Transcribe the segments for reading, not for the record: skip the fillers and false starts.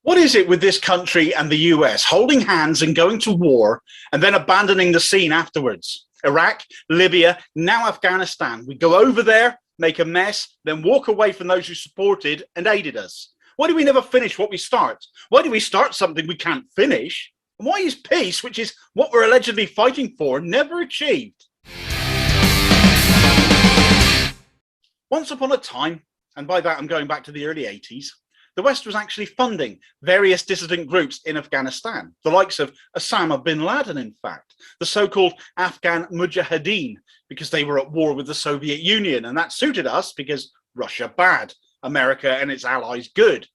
What is it with this country and the US holding hands and going to war and then abandoning the scene afterwards? Iraq, Libya, now Afghanistan. We go over there, make a mess, then walk away from those who supported and aided us. Why do we never finish what we start? Why do we start something we can't finish? And why is peace, which is what we're allegedly fighting for, never achieved? Once upon a time, and by that I'm going back to the early 80s, the West was actually funding various dissident groups in Afghanistan, the likes of Osama bin Laden, in fact, the so-called Afghan Mujahideen, because they were at war with the Soviet Union, and that suited us because Russia bad, America and its allies good.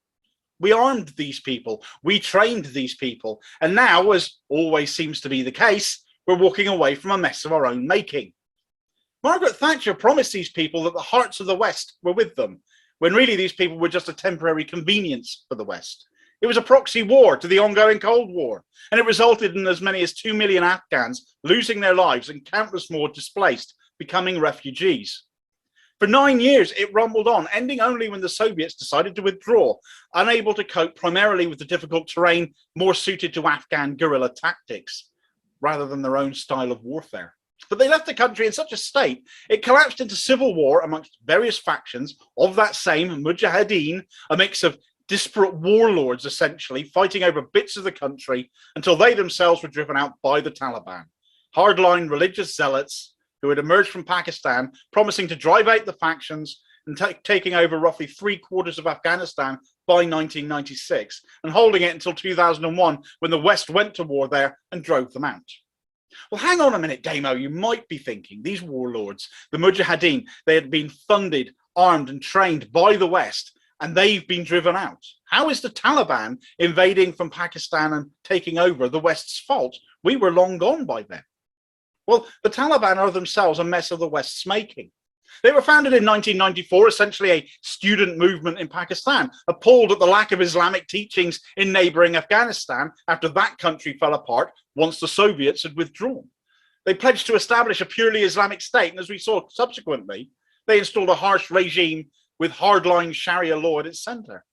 We armed these people, we trained these people, and now, as always seems to be the case, we're walking away from a mess of our own making. Margaret Thatcher promised these people that the hearts of the West were with them, when really these people were just a temporary convenience for the West. It was a proxy war to the ongoing Cold War, and it resulted in as many as 2 million Afghans losing their lives and countless more displaced, becoming refugees. For 9 years, it rumbled on, ending only when the Soviets decided to withdraw, unable to cope primarily with the difficult terrain more suited to Afghan guerrilla tactics, rather than their own style of warfare. But they left the country in such a state, it collapsed into civil war amongst various factions of that same Mujahideen, a mix of disparate warlords, essentially, fighting over bits of the country until they themselves were driven out by the Taliban. Hardline religious zealots who had emerged from Pakistan, promising to drive out the factions and taking over roughly 3/4 of Afghanistan by 1996, and holding it until 2001, when the West went to war there and drove them out. Well, hang on a minute, Damo, you might be thinking. These warlords, the Mujahideen, they had been funded, armed and trained by the West, and they've been driven out. How is the Taliban invading from Pakistan and taking over the West's fault? We were long gone by then. Well, the Taliban are themselves a mess of the West's making. They were founded in 1994, essentially a student movement in Pakistan, appalled at the lack of Islamic teachings in neighboring Afghanistan after that country fell apart once the Soviets had withdrawn. They pledged to establish a purely Islamic state, and as we saw subsequently, they installed a harsh regime with hardline Sharia law at its center.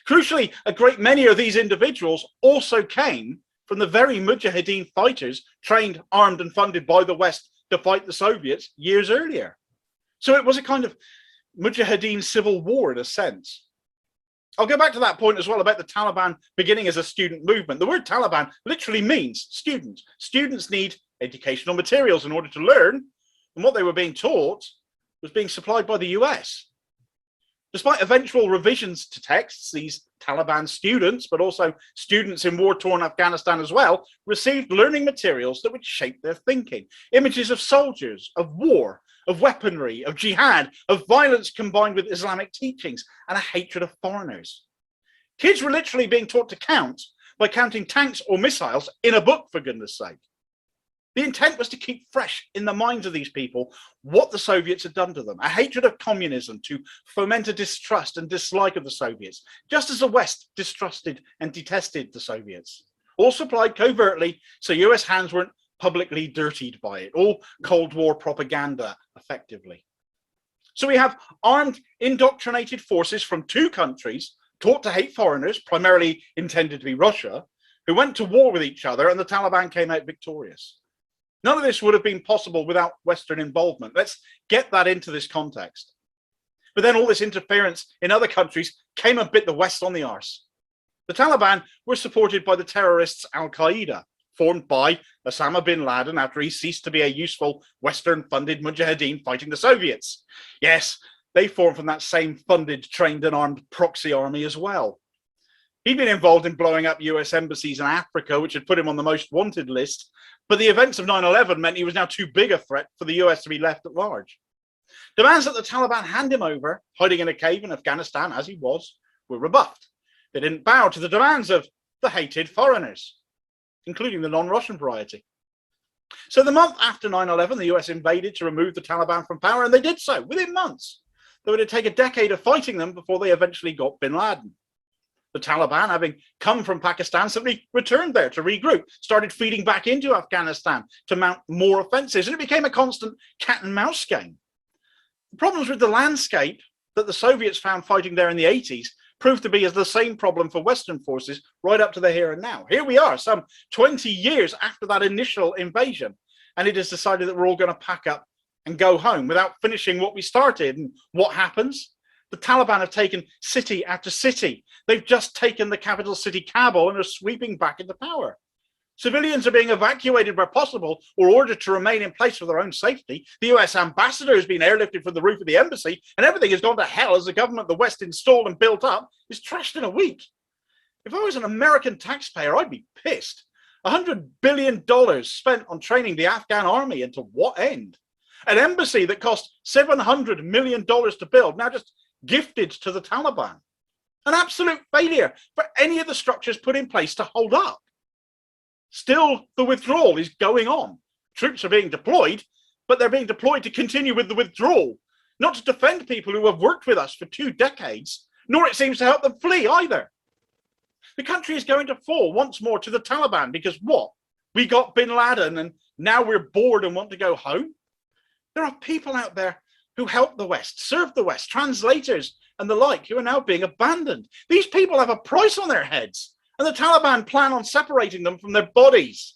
Crucially, a great many of these individuals also came from the very Mujahideen fighters trained, armed and funded by the West to fight the Soviets years earlier. So it was a kind of Mujahideen civil war in a sense. I'll go back to that point as well about the Taliban beginning as a student movement. The word Taliban literally means student. Students need educational materials in order to learn, and what they were being taught was being supplied by the US. Despite eventual revisions to texts, these Taliban students, but also students in war-torn Afghanistan as well, received learning materials that would shape their thinking. Images of soldiers, of war, of weaponry, of jihad, of violence combined with Islamic teachings, and a hatred of foreigners. Kids were literally being taught to count by counting tanks or missiles in a book, for goodness sake. The intent was to keep fresh in the minds of these people what the Soviets had done to them, a hatred of communism to foment a distrust and dislike of the Soviets, just as the West distrusted and detested the Soviets, all supplied covertly so US hands weren't publicly dirtied by it, all Cold War propaganda, effectively. So we have armed, indoctrinated forces from two countries taught to hate foreigners, primarily intended to be Russia, who went to war with each other, and the Taliban came out victorious. None of this would have been possible without Western involvement. Let's get that into this context. But then all this interference in other countries came and bit the West on the arse. The Taliban were supported by the terrorists Al-Qaeda, formed by Osama bin Laden after he ceased to be a useful Western-funded Mujahideen fighting the Soviets. Yes, they formed from that same funded, trained and armed proxy army as well. He'd been involved in blowing up US embassies in Africa, which had put him on the most wanted list, but the events of 9/11 meant he was now too big a threat for the US to be left at large. Demands that the Taliban hand him over, hiding in a cave in Afghanistan as he was, were rebuffed. They didn't bow to the demands of the hated foreigners, including the non-Russian variety. So the month after 9/11, the US invaded to remove the Taliban from power, and they did so within months, though it would take a decade of fighting them before they eventually got bin Laden. The Taliban, having come from Pakistan, simply returned there to regroup, started feeding back into Afghanistan to mount more offensives, and it became a constant cat and mouse game. The problems with the landscape that the Soviets found fighting there in the 80s proved to be as the same problem for Western forces right up to the here and now. Here we are, some 20 years after that initial invasion, and it is decided that we're all going to pack up and go home without finishing what we started. And what happens? The Taliban have taken city after city. They've just taken the capital city, Kabul, and are sweeping back into power. Civilians are being evacuated where possible or ordered to remain in place for their own safety. The US ambassador has been airlifted from the roof of the embassy, and everything has gone to hell as the government the West installed and built up is trashed in a week. If I was an American taxpayer, I'd be pissed. $100 billion spent on training the Afghan army, and to what end? An embassy that cost $700 million to build, now just gifted to the Taliban. An absolute failure for any of the structures put in place to hold up. Still, the withdrawal is going on. Troops are being deployed, but they're being deployed to continue with the withdrawal, not to defend people who have worked with us for 2 decades, nor it seems to help them flee either. The country is going to fall once more to the Taliban because what? We got bin Laden and now we're bored and want to go home? There are people out there who helped the West, served the West, translators and the like, who are now being abandoned. These people have a price on their heads, and the Taliban plan on separating them from their bodies.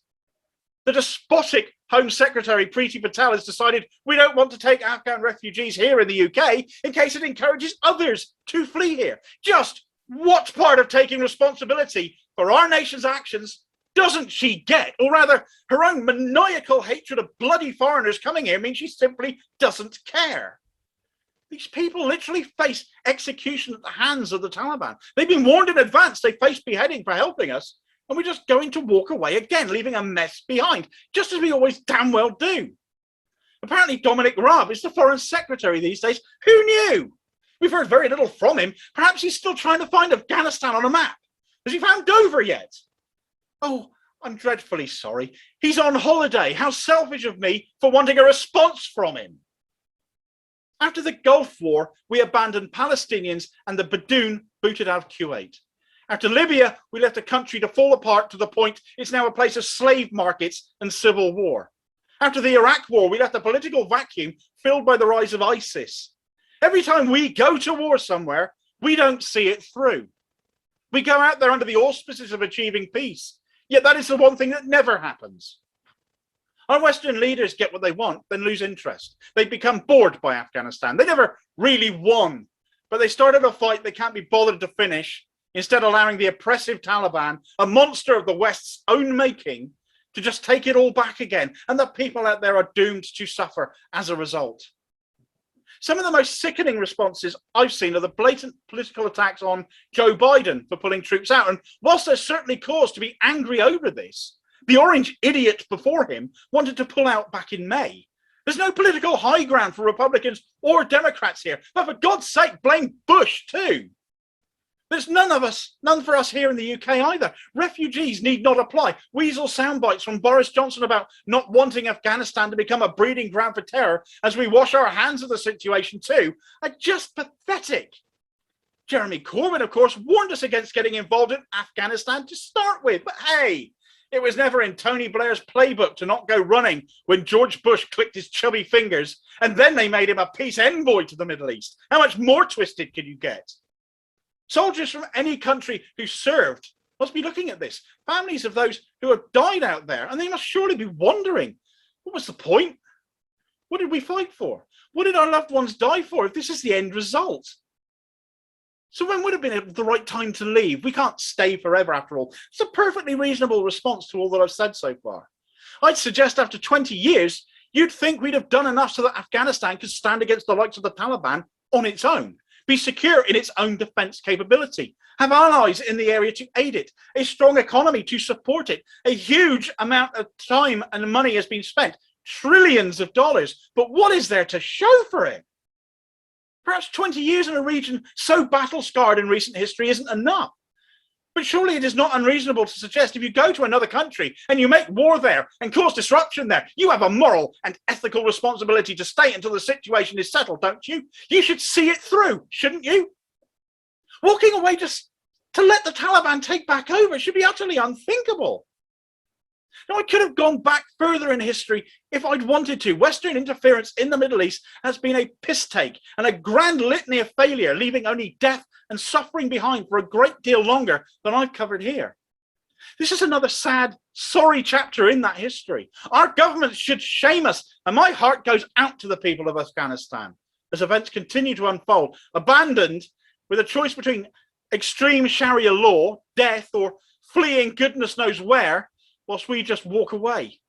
The despotic Home Secretary Priti Patel has decided we don't want to take Afghan refugees here in the UK in case it encourages others to flee here. Just what part of taking responsibility for our nation's actions doesn't she get? Or rather, her own maniacal hatred of bloody foreigners coming here means she simply doesn't care. These people literally face execution at the hands of the Taliban. They've been warned in advance they face beheading for helping us, and we're just going to walk away again, leaving a mess behind, just as we always damn well do. Apparently Dominic Raab is the Foreign Secretary these days. Who knew? We've heard very little from him. Perhaps he's still trying to find Afghanistan on a map. Has he found Dover yet? Oh, I'm dreadfully sorry. He's on holiday. How selfish of me for wanting a response from him. After the Gulf War, we abandoned Palestinians and the Badoon booted out of Kuwait. After Libya, we left the country to fall apart to the point it's now a place of slave markets and civil war. After the Iraq War, we left a political vacuum filled by the rise of ISIS. Every time we go to war somewhere, we don't see it through. We go out there under the auspices of achieving peace, yet that is the one thing that never happens. Our Western leaders get what they want, then lose interest. They become bored by Afghanistan. They never really won, but they started a fight they can't be bothered to finish, instead allowing the oppressive Taliban, a monster of the West's own making, to just take it all back again. And the people out there are doomed to suffer as a result. Some of the most sickening responses I've seen are the blatant political attacks on Joe Biden for pulling troops out. And whilst there's certainly cause to be angry over this, the orange idiot before him wanted to pull out back in May. There's no political high ground for Republicans or Democrats here. But for God's sake, blame Bush too. There's none for us here in the UK either. Refugees need not apply. Weasel soundbites from Boris Johnson about not wanting Afghanistan to become a breeding ground for terror as we wash our hands of the situation too are just pathetic. Jeremy Corbyn, of course, warned us against getting involved in Afghanistan to start with. But hey, it was never in Tony Blair's playbook to not go running when George Bush clicked his chubby fingers and then they made him a peace envoy to the Middle East. How much more twisted can you get? Soldiers from any country who served must be looking at this. Families of those who have died out there, and they must surely be wondering, what was the point? What did we fight for? What did our loved ones die for if this is the end result? So when would have been the right time to leave? We can't stay forever after all. It's a perfectly reasonable response to all that I've said so far. I'd suggest after 20 years, you'd think we'd have done enough so that Afghanistan could stand against the likes of the Taliban on its own. Be secure in its own defense capability, have allies in the area to aid it, a strong economy to support it. A huge amount of time and money has been spent, trillions of dollars, but what is there to show for it? Perhaps 20 years in a region so battle-scarred in recent history isn't enough. But surely it is not unreasonable to suggest if you go to another country and you make war there and cause disruption there, you have a moral and ethical responsibility to stay until the situation is settled, don't you? You should see it through, shouldn't you? Walking away just to let the Taliban take back over should be utterly unthinkable. Now, I could have gone back further in history if I'd wanted to. Western interference in the Middle East has been a piss take and a grand litany of failure, leaving only death and suffering behind for a great deal longer than I've covered here. This is another sad, sorry chapter in that history. Our government should shame us, and my heart goes out to the people of Afghanistan as events continue to unfold, abandoned with a choice between extreme Sharia law, death, or fleeing goodness knows where, whilst we just walk away.